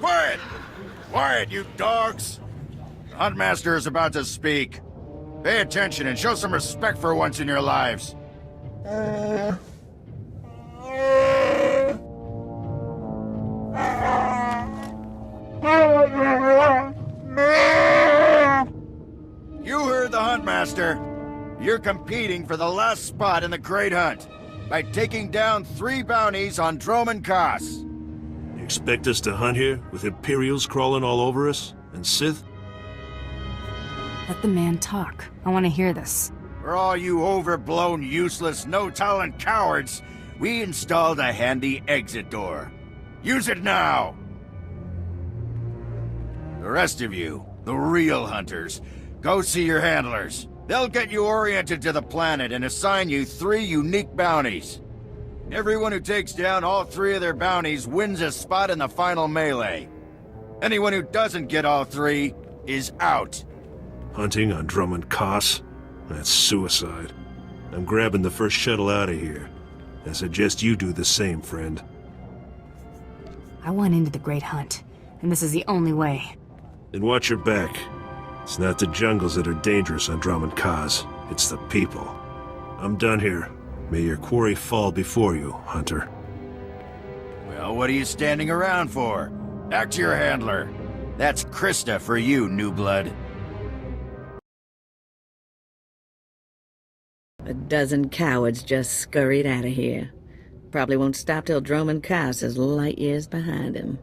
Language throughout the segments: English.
Quiet! Quiet, you dogs! The Huntmaster is about to speak. Pay attention and show some respect for once in your lives. You heard the Huntmaster. You're competing for the last spot in the Great Hunt by taking down 3 bounties on Droman Kaas. You expect us to hunt here with Imperials crawling all over us? And Sith? Let the man talk. I want to hear this. For all you overblown, useless, no-talent cowards, we installed a handy exit door. Use it now! The rest of you, the real hunters, go see your handlers. They'll get you oriented to the planet and assign you 3 unique bounties. Everyone who takes down all 3 of their bounties wins a spot in the final melee. Anyone who doesn't get all 3 is out. Hunting on Droman Kaas? That's suicide. I'm grabbing the first shuttle out of here. I suggest you do the same, friend. I want into the Great Hunt, and this is the only way. Then watch your back. It's not the jungles that are dangerous on Droman Kaas. It's the people. I'm done here. May your quarry fall before you, Hunter. Well, what are you standing around for? Back to your handler. That's Krista for you, new blood. A dozen cowards just scurried out of here. Probably won't stop till Droman Kaas is light years behind him.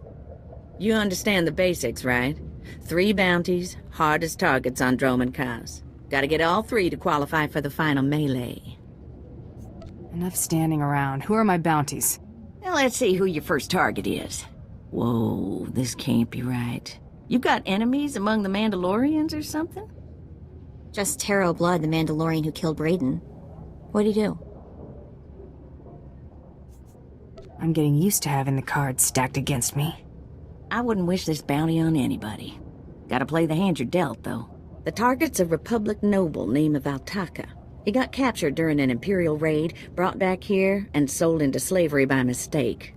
You understand the basics, right? 3 bounties, hardest targets on Droman Kaas. Gotta get all 3 to qualify for the final melee. Enough standing around. Who are my bounties? Now let's see who your first target is. Whoa, this can't be right. You got enemies among the Mandalorians or something? Just Taro Blood, the Mandalorian who killed Brayden. What'd he do? I'm getting used to having the cards stacked against me. I wouldn't wish this bounty on anybody. Gotta play the hand you're dealt, though. The target's a Republic noble named Valtaka. He got captured during an Imperial raid, brought back here, and sold into slavery by mistake.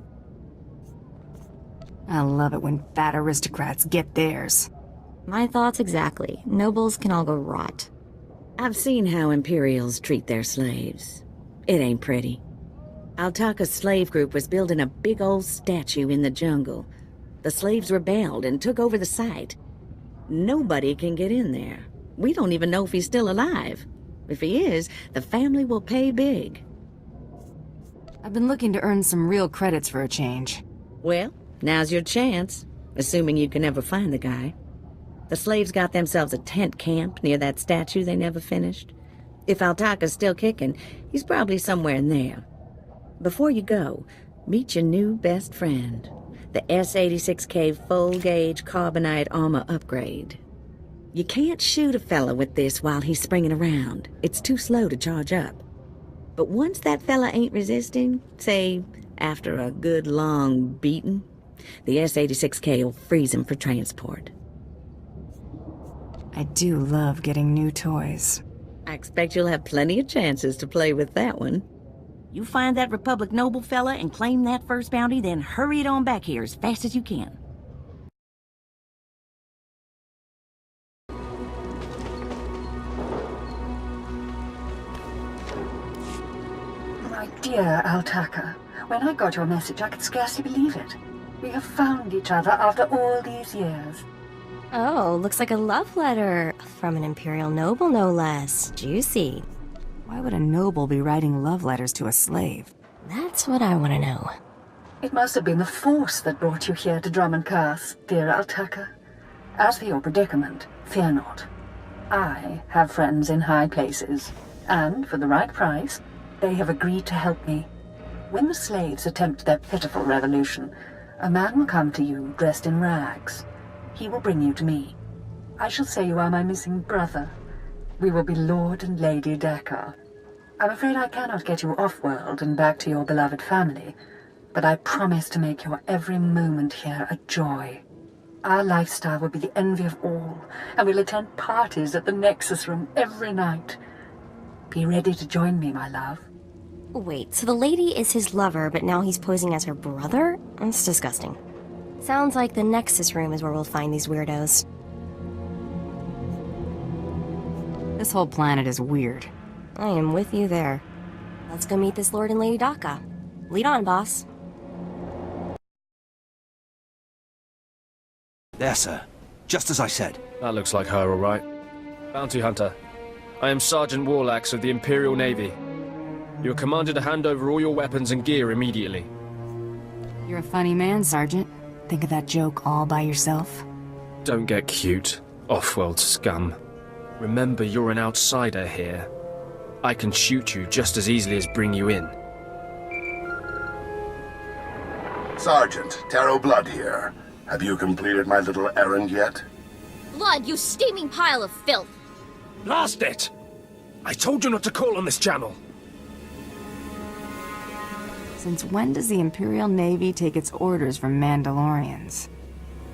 I love it when fat aristocrats get theirs. My thoughts exactly. Nobles can all go rot. I've seen how Imperials treat their slaves. It ain't pretty. Altaka's slave group was building a big old statue in the jungle. The slaves rebelled and took over the site. Nobody can get in there. We don't even know if he's still alive. If he is, the family will pay big. I've been looking to earn some real credits for a change. Well, now's your chance, assuming you can ever find the guy. The slaves got themselves a tent camp near that statue they never finished. If Altaka's still kicking, he's probably somewhere in there. Before you go, meet your new best friend, the S-86K full-gauge carbonite armor upgrade. You can't shoot a fella with this while he's springing around. It's too slow to charge up. But once that fella ain't resisting, say, after a good long beating, the S-86K will freeze him for transport. I do love getting new toys. I expect you'll have plenty of chances to play with that one. You find that Republic noble fella and claim that first bounty, then hurry it on back here as fast as you can. My dear Altaka, when I got your message, I could scarcely believe it. We have found each other after all these years. Oh, looks like a love letter. From an Imperial noble, no less. Juicy. Why would a noble be writing love letters to a slave? That's what I want to know. It must have been the Force that brought you here to Droman Kaas, dear Altaka. As for your predicament, fear not. I have friends in high places, and for the right price, they have agreed to help me. When the slaves attempt their pitiful revolution, a man will come to you dressed in rags. He will bring you to me. I shall say you are my missing brother. We will be Lord and Lady Dakar. I'm afraid I cannot get you off-world and back to your beloved family, but I promise to make your every moment here a joy. Our lifestyle will be the envy of all, and we'll attend parties at the Nexus Room every night. Be ready to join me, my love. Wait, so the lady is his lover, but now he's posing as her brother? It's disgusting. Sounds like the Nexus room is where we'll find these weirdos. This whole planet is weird. I am with you there. Let's go meet this Lord and Lady Daka. Lead on, boss. There, sir. Just as I said. That looks like her, all right. Bounty Hunter. I am Sergeant Warlax of the Imperial Navy. You are commanded to hand over all your weapons and gear immediately. You're a funny man, Sergeant. Think of that joke all by yourself? Don't get cute, off-world scum. Remember, you're an outsider here. I can shoot you just as easily as bring you in. Sergeant, Taro Blood here. Have you completed my little errand yet? Blood, you steaming pile of filth! Blast it! I told you not to call on this channel! Since when does the Imperial Navy take its orders from Mandalorians?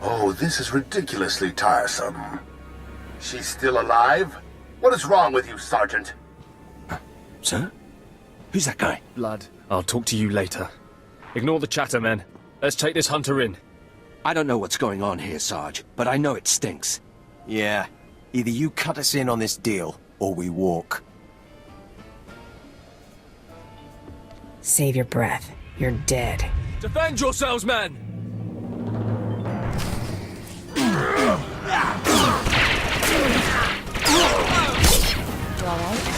Oh, this is ridiculously tiresome. She's still alive? What is wrong with you, Sergeant? Sir? Who's that guy? Blood, I'll talk to you later. Ignore the chatter, men. Let's take this hunter in. I don't know what's going on here, Sarge, but I know it stinks. Yeah. Either you cut us in on this deal, or we walk. Save your breath. You're dead. Defend yourselves, men! You alright?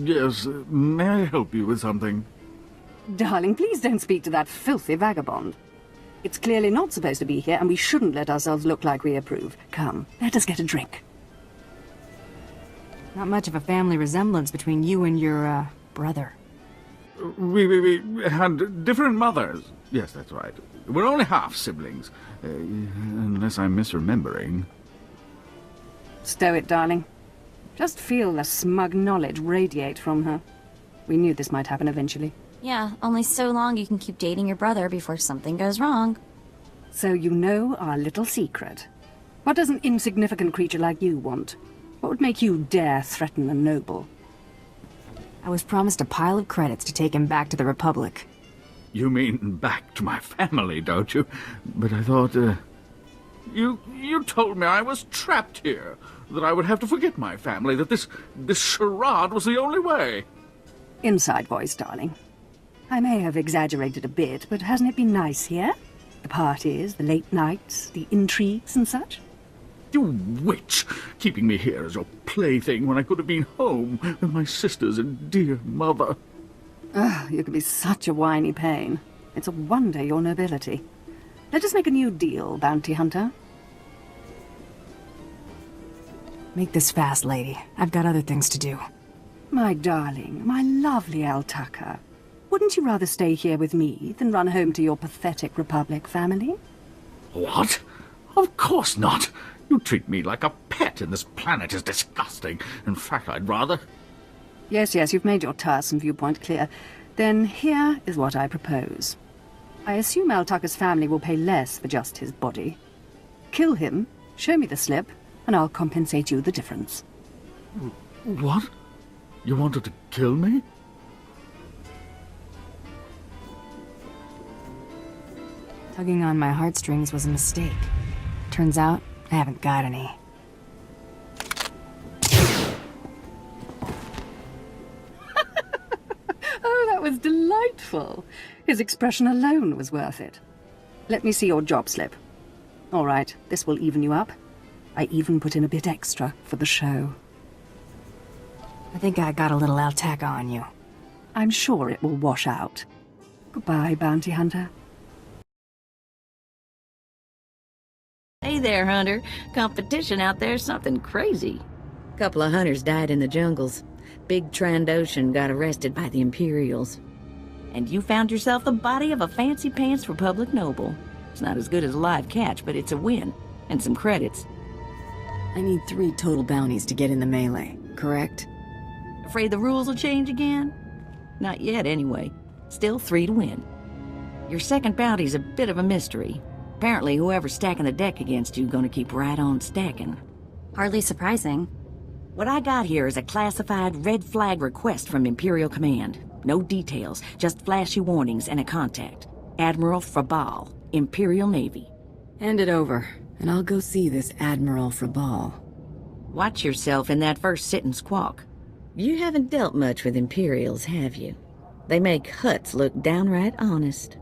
Yes, may I help you with something? Darling, please don't speak to that filthy vagabond. It's clearly not supposed to be here, and we shouldn't let ourselves look like we approve. Come, let us get a drink. Not much of a family resemblance between you and your, brother. We had different mothers. Yes, that's right. We're only half-siblings. Unless I'm misremembering. Stow it, darling. Just feel the smug knowledge radiate from her. We knew this might happen eventually. Yeah, only so long you can keep dating your brother before something goes wrong. So you know our little secret. What does an insignificant creature like you want? What would make you dare threaten a noble? I was promised a pile of credits to take him back to the Republic. You mean back to my family, don't you? But I thought, You told me I was trapped here, that I would have to forget my family, that this charade was the only way. Inside voice, darling. I may have exaggerated a bit, but hasn't it been nice here? The parties, the late nights, the intrigues and such? You witch! Keeping me here as your plaything when I could have been home with my sisters and dear mother. Ah, you can be such a whiny pain. It's a wonder your nobility. Let us make a new deal, Bounty Hunter. Make this fast, lady. I've got other things to do. My darling, my lovely Altaka. Wouldn't you rather stay here with me than run home to your pathetic Republic family? What? Of course not. You treat me like a pet, and this planet is disgusting. In fact, I'd rather... Yes, you've made your tiresome viewpoint clear. Then here is what I propose. I assume Altaka's family will pay less for just his body. Kill him, show me the slip, and I'll compensate you the difference. What? You wanted to kill me? Tugging on my heartstrings was a mistake. Turns out, I haven't got any. Oh, that was delightful. His expression alone was worth it. Let me see your job slip. All right, this will even you up. I even put in a bit extra for the show. I think I got a little Altaka on you. I'm sure it will wash out. Goodbye, Bounty Hunter. Hey there, Hunter. Competition out there's something crazy. Couple of hunters died in the jungles. Big Trandoshan got arrested by the Imperials. And you found yourself the body of a fancy-pants Republic noble. It's not as good as a live catch, but it's a win. And some credits. I need 3 total bounties to get in the melee, correct? Afraid the rules will change again? Not yet, anyway. Still 3 to win. Your second bounty's a bit of a mystery. Apparently, whoever's stacking the deck against you's gonna keep right on stacking. Hardly surprising. What I got here is a classified red flag request from Imperial Command. No details, just flashy warnings and a contact. Admiral Frabal, Imperial Navy. Hand it over, and I'll go see this Admiral Frabal. Watch yourself in that first sit and squawk. You haven't dealt much with Imperials, have you? They make Hutts look downright honest.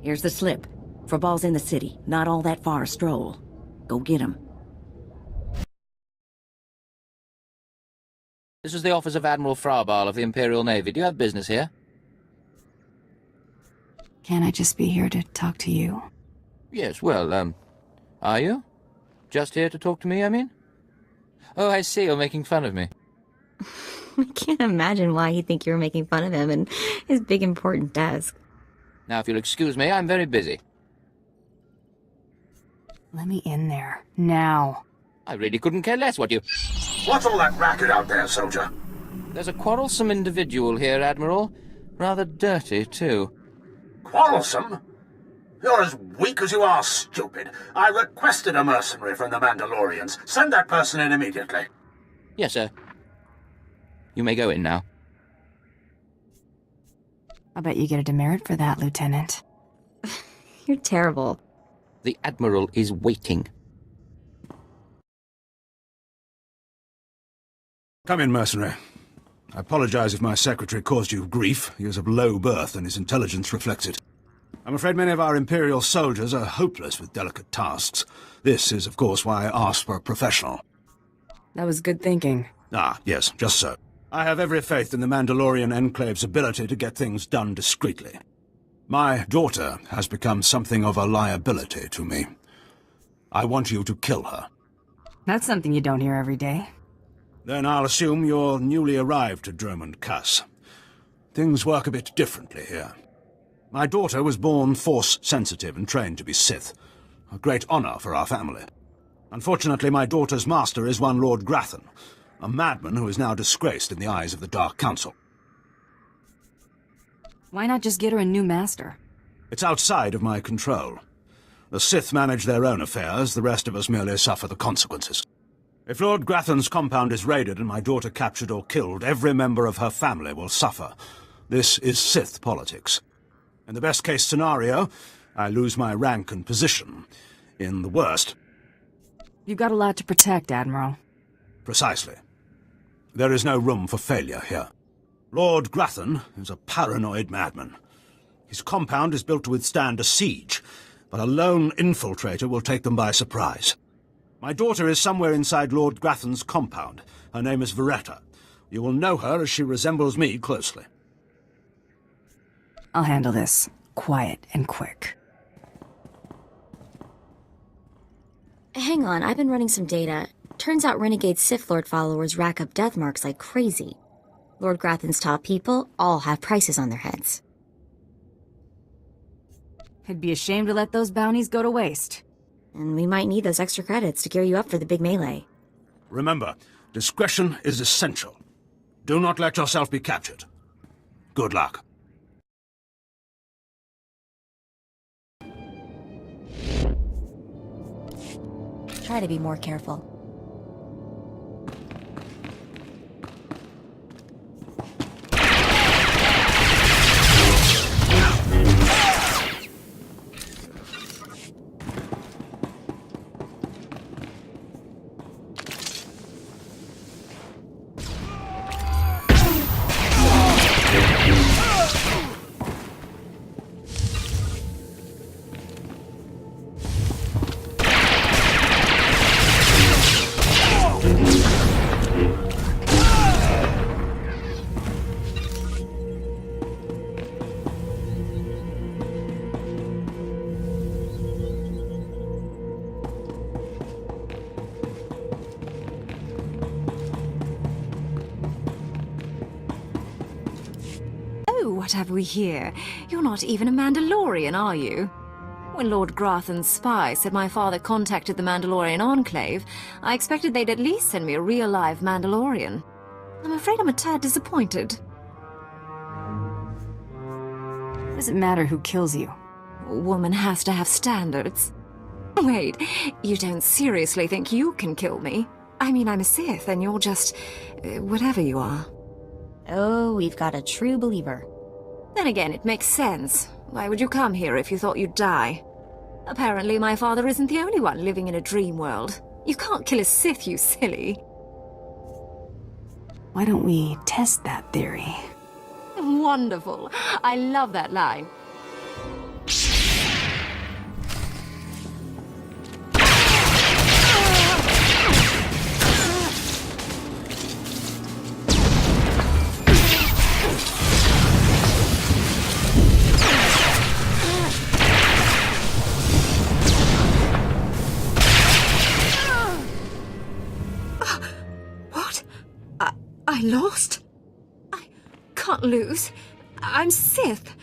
Here's the slip. Frabal's in the city, not all that far a stroll. Go get him. This is the office of Admiral Frabal of the Imperial Navy. Do you have business here? Can't I just be here to talk to you? Yes, well, are you? Just here to talk to me, I mean? Oh, I see, you're making fun of me. I can't imagine why he'd think you were making fun of him and his big important desk. Now, if you'll excuse me, I'm very busy. Let me in there, now. I really couldn't care less what you... What's all that racket out there, soldier? There's a quarrelsome individual here, Admiral. Rather dirty, too. Quarrelsome? You're as weak as you are stupid. I requested a mercenary from the Mandalorians. Send that person in immediately. Yes, sir. You may go in now. I'll bet you get a demerit for that, Lieutenant. You're terrible. The Admiral is waiting. Come in, mercenary. I apologize if my secretary caused you grief. He is of low birth, and his intelligence reflects it. I'm afraid many of our Imperial soldiers are hopeless with delicate tasks. This is, of course, why I asked for a professional. That was good thinking. Ah, yes, just so. I have every faith in the Mandalorian Enclave's ability to get things done discreetly. My daughter has become something of a liability to me. I want you to kill her. That's something you don't hear every day. Then I'll assume you're newly arrived to Dromund Kaas. Things work a bit differently here. My daughter was born Force-sensitive and trained to be Sith. A great honor for our family. Unfortunately, my daughter's master is one Lord Grathan, a madman who is now disgraced in the eyes of the Dark Council. Why not just get her a new master? It's outside of my control. The Sith manage their own affairs, the rest of us merely suffer the consequences. If Lord Grathan's compound is raided and my daughter captured or killed, every member of her family will suffer. This is Sith politics. In the best-case scenario, I lose my rank and position. In the worst... You've got a lot to protect, Admiral. Precisely. There is no room for failure here. Lord Grathan is a paranoid madman. His compound is built to withstand a siege, but a lone infiltrator will take them by surprise. My daughter is somewhere inside Lord Grathan's compound. Her name is Veretta. You will know her as she resembles me closely. I'll handle this. Quiet and quick. Hang on, I've been running some data. Turns out renegade Sith Lord followers rack up death marks like crazy. Lord Grathan's top people all have prices on their heads. I'd be ashamed to let those bounties go to waste. And we might need those extra credits to gear you up for the big melee. Remember, discretion is essential. Do not let yourself be captured. Good luck. Try to be more careful. What have we here? You're not even a Mandalorian, are you? When Lord Grathan's spy said my father contacted the Mandalorian Enclave, I expected they'd at least send me a real-live Mandalorian. I'm afraid I'm a tad disappointed. does it matter who kills you? A woman has to have standards. Wait, you don't seriously think you can kill me? I mean, I'm a Sith, and you're just... whatever you are. Oh, we've got a true believer. Then again, it makes sense. Why would you come here if you thought you'd die? Apparently my father isn't the only one living in a dream world. You can't kill a Sith, you silly. Why don't we test that theory? Wonderful. I love that line. I lost? I can't lose. I'm Sith.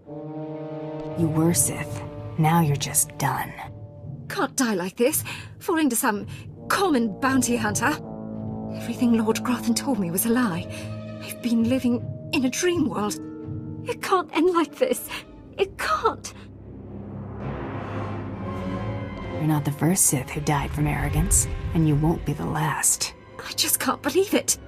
You were Sith. Now you're just done. Can't die like this, falling to some common bounty hunter. Everything Lord Grothan told me was a lie. I've been living in a dream world. It can't end like this. It can't. You're not the first Sith who died from arrogance, and you won't be the last. I just can't believe it.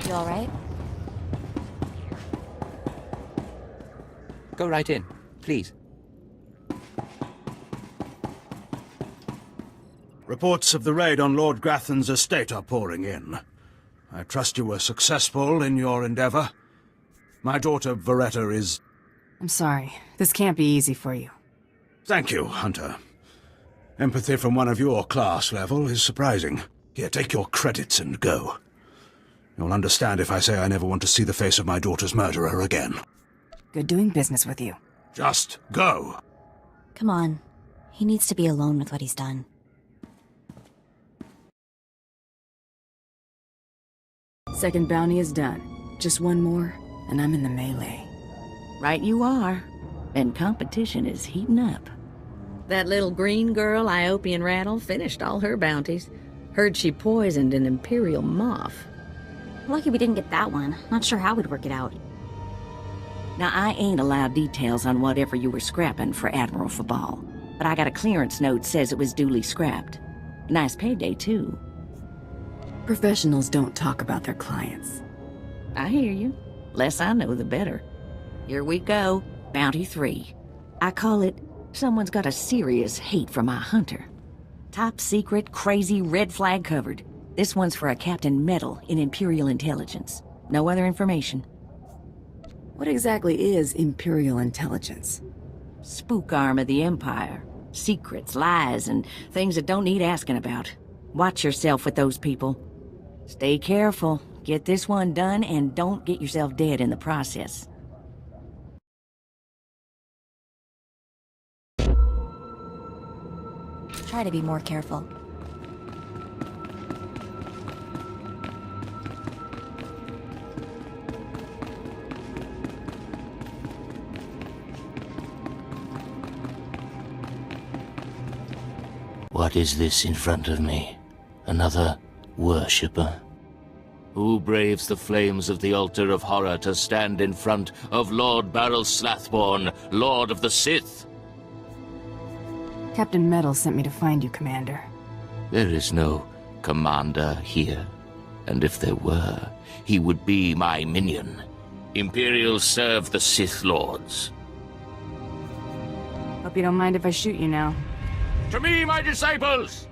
You all right? Go right in, please. Reports of the raid on Lord Grathan's estate are pouring in. I trust you were successful in your endeavor. My daughter, Veretta, is... I'm sorry. This can't be easy for you. Thank you, Hunter. Empathy from one of your class level is surprising. Here, take your credits and go. You'll understand if I say I never want to see the face of my daughter's murderer again. Good doing business with you. Just go. Come on. He needs to be alone with what he's done. Second bounty is done. Just one more, and I'm in the melee. Right you are. And competition is heating up. That little green girl, Iopian Rattle, finished all her bounties. Heard she poisoned an Imperial moth. Lucky we didn't get that one. Not sure how we'd work it out. Now, I ain't allowed details on whatever you were scrapping for Admiral Fabal, but I got a clearance note says it was duly scrapped. Nice payday, too. Professionals don't talk about their clients. I hear you. Less I know, the better. Here we go. Bounty 3. I call it, someone's got a serious hate for my hunter. Top secret, crazy, red flag covered. This one's for a Captain Metal in Imperial Intelligence. No other information. What exactly is Imperial Intelligence? Spook arm of the Empire. Secrets, lies, and things that don't need asking about. Watch yourself with those people. Stay careful. Get this one done, and don't get yourself dead in the process. Try to be more careful. What is this in front of me? Another worshipper? Who braves the flames of the altar of horror to stand in front of Lord Baral Slathborn, Lord of the Sith? Captain Metal sent me to find you, Commander. There is no commander here, and if there were, he would be my minion. Imperials serve the Sith Lords. Hope you don't mind if I shoot you now. To me, my disciples!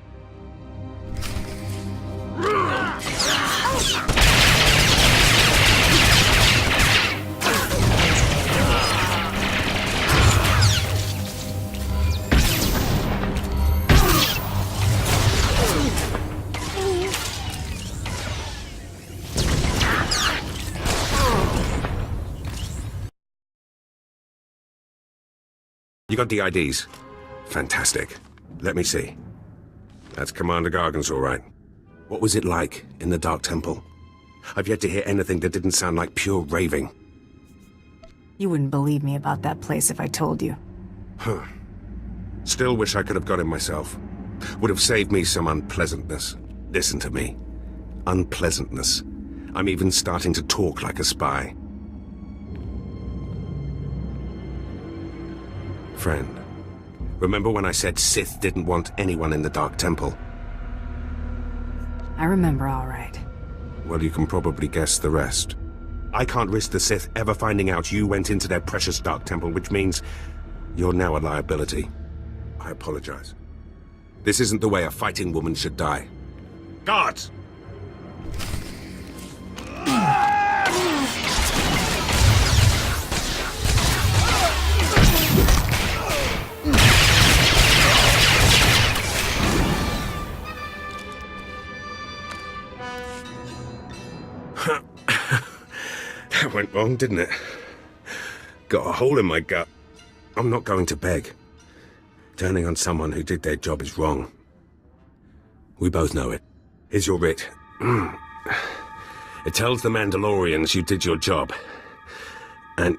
You got the IDs? Fantastic. Let me see. That's Commander Gargan's all right. What was it like in the Dark Temple? I've yet to hear anything that didn't sound like pure raving. You wouldn't believe me about that place if I told you. Huh. Still wish I could have got him myself. Would have saved me some unpleasantness. Listen to me. Unpleasantness. I'm even starting to talk like a spy. Friend, remember when I said Sith didn't want anyone in the Dark Temple? I remember all right. Well, you can probably guess the rest. I can't risk the Sith ever finding out you went into their precious Dark Temple, which means you're now a liability. I apologize. This isn't the way a fighting woman should die. Guards! That went wrong, didn't it? Got a hole in my gut. I'm not going to beg. Turning on someone who did their job is wrong. We both know it. Here's your writ. It tells the Mandalorians you did your job. And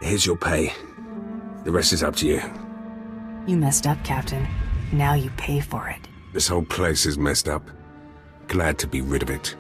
here's your pay. The rest is up to you. You messed up, Captain. Now you pay for it. This whole place is messed up. Glad to be rid of it.